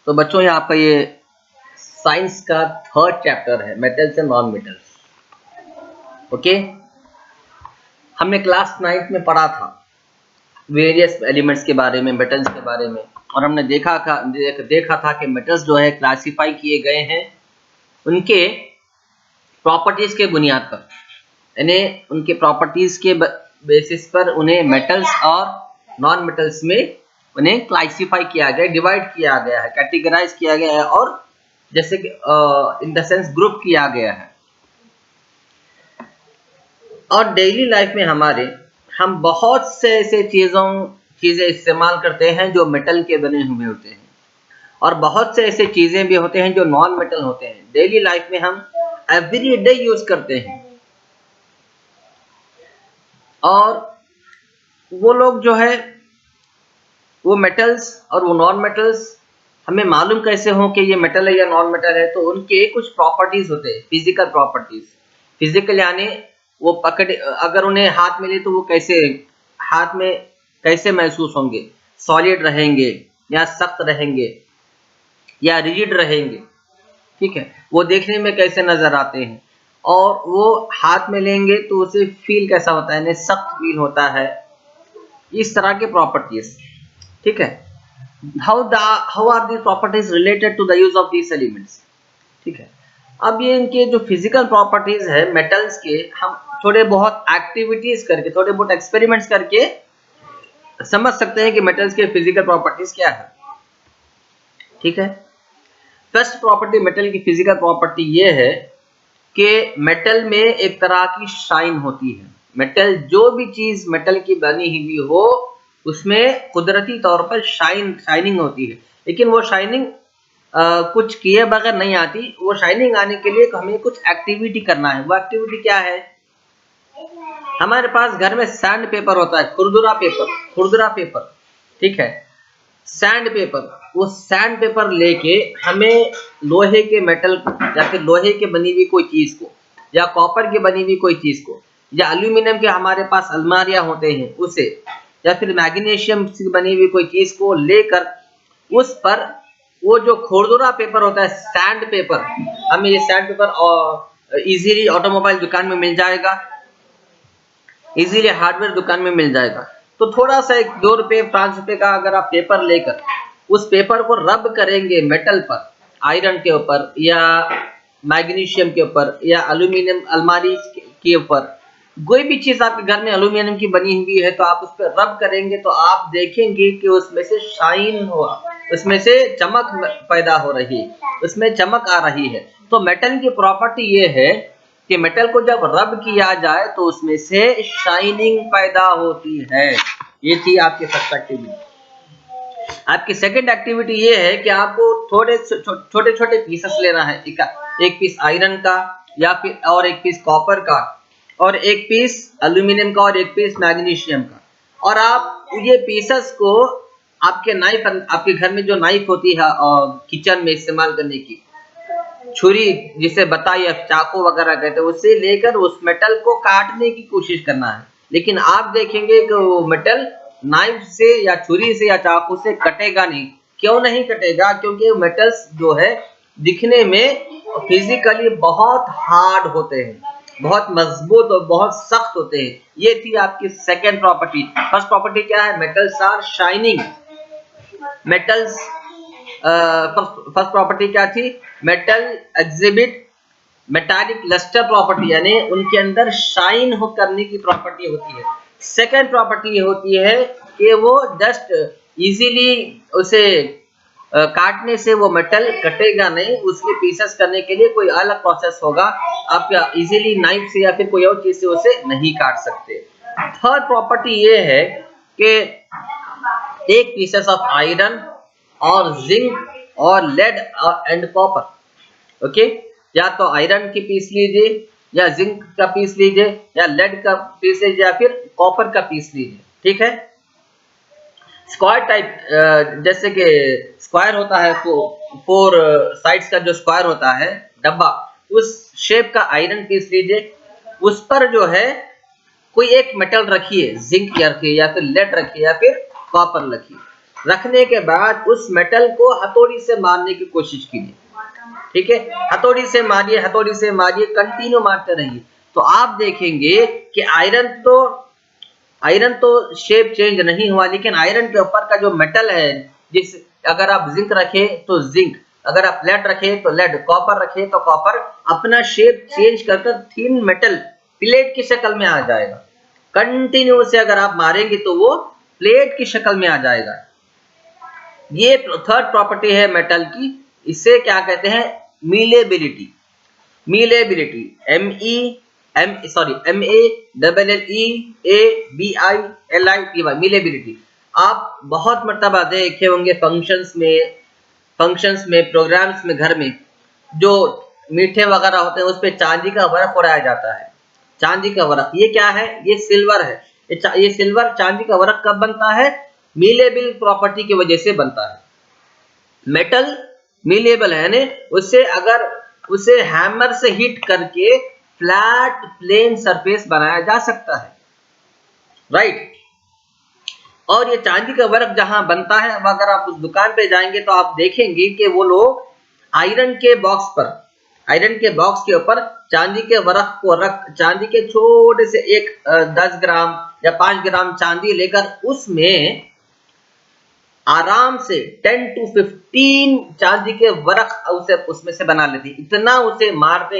तो बच्चों ये आपका ये साइंस का थर्ड चैप्टर है, metals and non metals. Okay, हमने क्लास 9th में पढ़ा था वेरियस एलिमेंट्स के बारे में, मेटल्स के बारे में, और हमने देखा था कि मेटल्स जो है क्लासिफाई किए गए हैं उनके प्रॉपर्टीज के बुनियाद पर, यानी उनके प्रॉपर्टीज के बेसिस पर उन्हें मेटल्स और नॉन मेटल्स में उन्हें क्लासिफाई किया गया, डिवाइड किया गया है, कैटेगराइज किया गया है, और जैसे कि इन द सेंस ग्रुप किया गया है। और डेली लाइफ में हम बहुत से ऐसे चीजें इस्तेमाल करते हैं जो मेटल के बने हुए होते हैं, और बहुत से ऐसे चीजें भी होते हैं जो नॉन मेटल होते हैं। डेली लाइफ में हम एवरी डे यूज करते हैं, और वो लोग जो है वो मेटल्स और वो नॉन मेटल्स हमें मालूम कैसे हो कि ये मेटल है या नॉन मेटल है, तो उनके कुछ प्रॉपर्टीज होते हैं, फिजिकल प्रॉपर्टीज। फिजिकल यानी वो अगर उन्हें हाथ मिले तो वो कैसे हाथ में कैसे महसूस होंगे, सॉलिड रहेंगे या सख्त रहेंगे या रिजिड रहेंगे, ठीक है, वो देखने में कैसे नजर आते हैं, और वो हाथ में लेंगे तो उसे फील कैसा होता है, यानी सख्त फील होता है, इस तरह के प्रॉपर्टीज, ठीक है। How are the properties related to the use of these elements, ठीक है। अब ये इनके जो फिजिकल प्रॉपर्टीज है मेटल्स के, हम थोड़े बहुत एक्टिविटीज करके, थोड़े बहुत एक्सपेरिमेंट्स करके समझ सकते हैं कि मेटल्स के फिजिकल प्रॉपर्टीज क्या है, ठीक है। फर्स्ट प्रॉपर्टी मेटल की फिजिकल प्रॉपर्टी ये है कि मेटल में एक तरह की शाइन होती है। मेटल, जो भी चीज मेटल की बनी हुई हो उसमें कुदरती तौर पर शाइनिंग होती है, लेकिन वो शाइनिंग कुछ किए बगैर नहीं आती। वो शाइनिंग आने के लिए हमें कुछ एक्टिविटी करना है। वो एक्टिविटी क्या है? हमारे पास घर में सैंड पेपर होता है, खुरदुरा पेपर, ठीक है, सैंड पेपर। वो सैंड पेपर लेके हमें लोहे के मेटल या फिर लोहे के बनी हुई कोई चीज को, या कॉपर की बनी हुई कोई चीज को, या एल्यूमिनियम के हमारे पास अलमारियां होते हैं उसे, या फिर मैग्नीशियम से बनी हुई कोई चीज को लेकर उस पर वो जो खुरदुरा पेपर होता है, सैंड पेपर, हमें ये सैंड पेपर इजीली ऑटोमोबाइल दुकान में मिल जाएगा, इजीली हार्डवेयर दुकान में मिल जाएगा। तो थोड़ा सा 2 रुपए 5 रुपए का अगर आप पेपर लेकर उस पेपर को रब करेंगे मेटल पर, आयरन के ऊपर या मैग्नीशियम के ऊपर या एल्यूमिनियम अलमारी के ऊपर, कोई भी चीज आपके घर में एल्यूमिनियम की बनी हुई है तो आप उस पर रब करेंगे तो आप देखेंगे कि उसमें से शाइन हुआ, उसमें से चमक पैदा हो रही है, उसमें चमक आ रही है। तो मेटल की प्रॉपर्टी ये है कि मेटल को जब रब किया जाए तो उसमें से शाइनिंग पैदा होती है। ये थी आपकी फर्स्ट एक्टिविटी। आपकी सेकंड एक्टिविटी ये है कि आपको छोटे छोटे पीसेस लेना है, एक पीस आयरन का, या फिर और एक पीस कॉपर का, और एक पीस एल्यूमिनियम का, और एक पीस मैग्नीशियम का, और आप ये पीसेस को आपके घर में जो नाइफ होती है किचन में इस्तेमाल करने की, छुरी जिसे बताइए चाकू वगैरह कहते हैं, उससे लेकर उस मेटल को काटने की कोशिश करना है। लेकिन आप देखेंगे कि वो मेटल नाइफ से या छुरी से या चाकू से कटेगा नहीं। क्यों नहीं कटेगा? क्योंकि मेटल्स जो है दिखने में फिजिकली बहुत हार्ड होते हैं, बहुत मजबूत और बहुत सख्त होते हैं। ये थी आपकी सेकेंड प्रॉपर्टी। फर्स्ट प्रॉपर्टी क्या है? Metals are shining. Metals first property क्या थी? Metal exhibit metallic lustre property, यानी उनके अंदर शाइन हो करने की प्रॉपर्टी होती है। सेकेंड प्रॉपर्टी ये होती है कि वो जस्ट इजीली उसे काटने से वो मेटल कटेगा नहीं, उसके पीसेस करने के लिए कोई अलग प्रोसेस होगा। आप इजीली नाइफ से या फिर कोई और चीज से उसे नहीं काट सकते। थर्ड प्रॉपर्टी ये है कि एक पीसेस ऑफ आयरन और जिंक और लेड एंड कॉपर, ओके, या तो आयरन की पीस लीजिए, या जिंक का पीस लीजिए, या लेड का पीस लीजिए, या फिर कॉपर का पीस लीजिए, ठीक है। स्क्वायर टाइप, जैसे कि स्क्वायर होता है, 4 साइड्स का जो स्क्वायर होता है डब्बा, उस शेप का आयरन पीस लीजिए। उस पर जो है कोई एक मेटल रखिए, जिंक रखिए, या फिर लेड रखिए, या फिर कॉपर रखिए। रखने के बाद उस मेटल को हथौड़ी से मारने की कोशिश कीजिए, ठीक है, हथौड़ी से मारिए, कंटिन्यू मारते रहिए। तो आप देखेंगे कि आयरन तो शेप चेंज नहीं हुआ, लेकिन आयरन के ऊपर का जो मेटल है, जिस अगर आप जिंक रखे तो जिंक, अगर आप लेड रखे तो लेड, कॉपर रखे तो कॉपर, अपना शेप चेंज कर थिन मेटल प्लेट की शक्ल में आ जाएगा। कंटिन्यू से अगर आप मारेंगे तो वो प्लेट की शक्ल में आ जाएगा। ये थर्ड प्रॉपर्टी है मेटल की, इसे क्या कहते हैं, मीलेबिलिटी। मीलेबिलिटी, MALLEABILITY, मीलेबिलिटी। आप बहुत मर्तबा देखे होंगे फंक्शंस में, प्रोग्राम्स में, घर में जो मीठे वगैरह होते हैं उस पे चांदी का वर्क उड़ाया जाता है। चांदी का वर्क, ये क्या है, ये सिल्वर है। ये सिल्वर चांदी का वर्क कब बनता है, मीलेबल प्रॉपर्टी की वजह से बनता है। मेटल मीलेबल है ना, उससे अगर उसे हैमर से हिट करके फ्लैट प्लेन सरफेस बनाया जा सकता है, राइट। और ये चांदी का वर्क जहां बनता है, अब अगर आप उस दुकान पे जाएंगे तो आप देखेंगे कि वो लोग आयरन के बॉक्स के ऊपर चांदी के वर्क को चांदी के छोटे से 10 ग्राम या 5 ग्राम चांदी लेकर उसमें आराम से 10 to 15 चांदी के वर्क उसमें से बना लेते हैं। इतना उसे मारते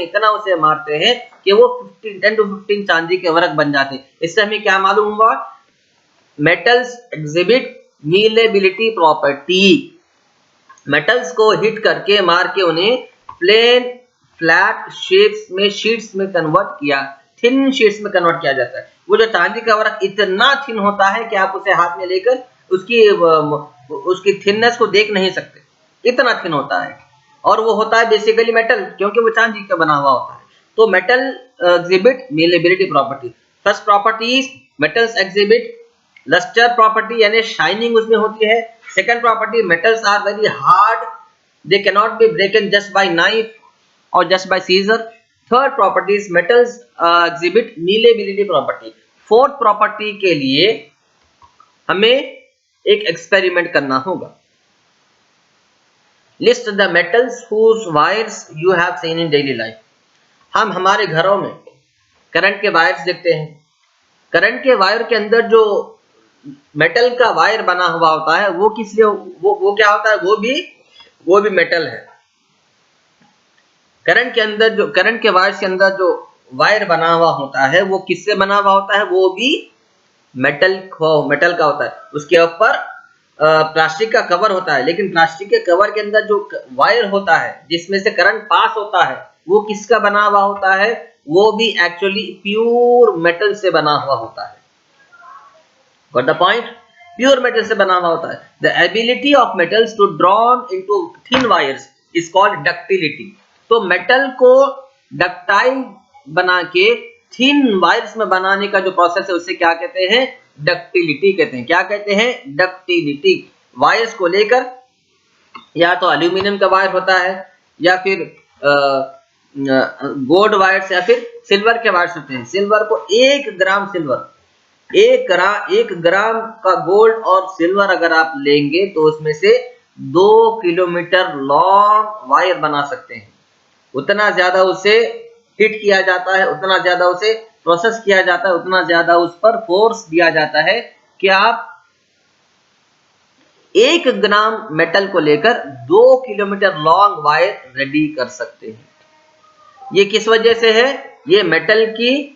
हैं कि वो 10 to 15 चांदी के वर्क बन जाते हैं। इससे हमें क्या मालूम हुआ, metals exhibit malleability property. Metals को हिट करके, मार के उन्हें प्लेन फ्लैट शीट्स में कन्वर्ट किया, थिन शीट्स में कन्वर्ट किया जाता है। वो जो चांदी का वर्क इतना थिन होता है कि आप उसे हाथ में लेकर उसकी थिननेस को देख नहीं सकते, इतना थिन होता है। और वो होता है बेसिकली मेटल, क्योंकि वो चांदी का बना हुआ होता है। तो metal exhibit malleability property. First property is metals exhibit lustre property, यानी शाइनिंग उसमें होती है। Second property, metals are very hard, they can not be broken just by knife और just by scissor. Third property is metals exhibit malleability property. Fourth property के लिए हमें एक experiment करना होगा। List the metals whose wires you have seen in daily life. हम हमारे घरों में करंट के वायर्स देखते हैं। करंट के वायर के अंदर जो मेटल का वायर बना हुआ होता है वो किस लिए, वो क्या होता है, वो भी मेटल है। करंट के वायर के अंदर जो वायर बना हुआ होता है वो किससे बना हुआ होता है, वो भी मेटल का होता है। उसके ऊपर प्लास्टिक का कवर होता है, लेकिन प्लास्टिक के कवर के अंदर जो वायर होता है जिसमें से करंट पास होता है वो किसका बना हुआ होता है, वो भी एक्चुअली प्योर मेटल से बना हुआ होता है। Got the point? Pure metal से बना हुआ होता है। The ability of metals to drawn into thin wires is called ductility। तो मेटल को डक्टाइल बना के थिन वायर्स में बनाने का जो प्रोसेस है उसे क्या कहते हैं, डक्टिलिटी कहते हैं। क्या कहते हैं, डक्टिलिटी। वायर्स को लेकर, या तो एल्यूमिनियम का वायर होता है, या फिर गोल्ड वायर्स, या फिर सिल्वर के वायर्स होते हैं। सिल्वर को 1 ग्राम सिल्वर, 1 ग्राम का गोल्ड और सिल्वर अगर आप लेंगे तो उसमें से 2 किलोमीटर लॉन्ग वायर बना सकते हैं। उतना ज्यादा उसे हिट किया जाता है, उतना ज्यादा उसे प्रोसेस किया जाता है, उतना ज्यादा उस पर फोर्स दिया जाता है कि आप 1 ग्राम मेटल को लेकर 2 किलोमीटर लॉन्ग वायर रेडी कर सकते हैं। ये किस वजह से है, ये मेटल की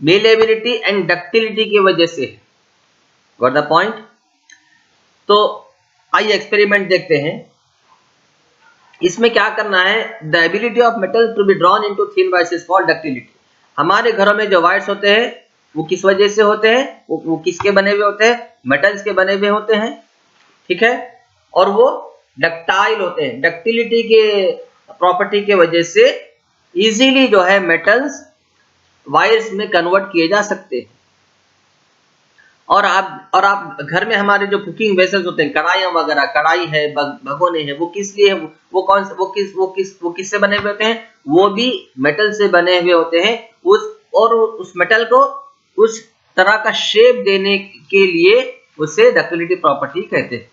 मीलेबिलिटी एंड डक्टिलिटी की वजह से है। Got the point? तो आइए एक्सपेरिमेंट देखते हैं। इसमें क्या करना है, the ability of metal to be drawn into thin wires is called ductility. हमारे घरों में जो वायर्स होते हैं वो किस वजह से होते हैं, वो किसके बने हुए होते हैं, मेटल्स के बने हुए होते हैं, ठीक है। और वो डक्टाइल होते हैं। डक्टिलिटी के प्रॉपर्टी के वजह से इजीली जो है मेटल्स वायर्स में कन्वर्ट किए जा सकते हैं। और आप घर में हमारे जो कुकिंग वेसल्स होते हैं, कढ़ाइयाँ वगैरह, कढ़ाई है, भगोने हैं, वो किस लिए है, वो किससे बने हुए होते हैं, वो भी मेटल से बने हुए होते हैं। उस मेटल को उस तरह का शेप देने के लिए उसे डक्टिलिटी प्रॉपर्टी कहते हैं।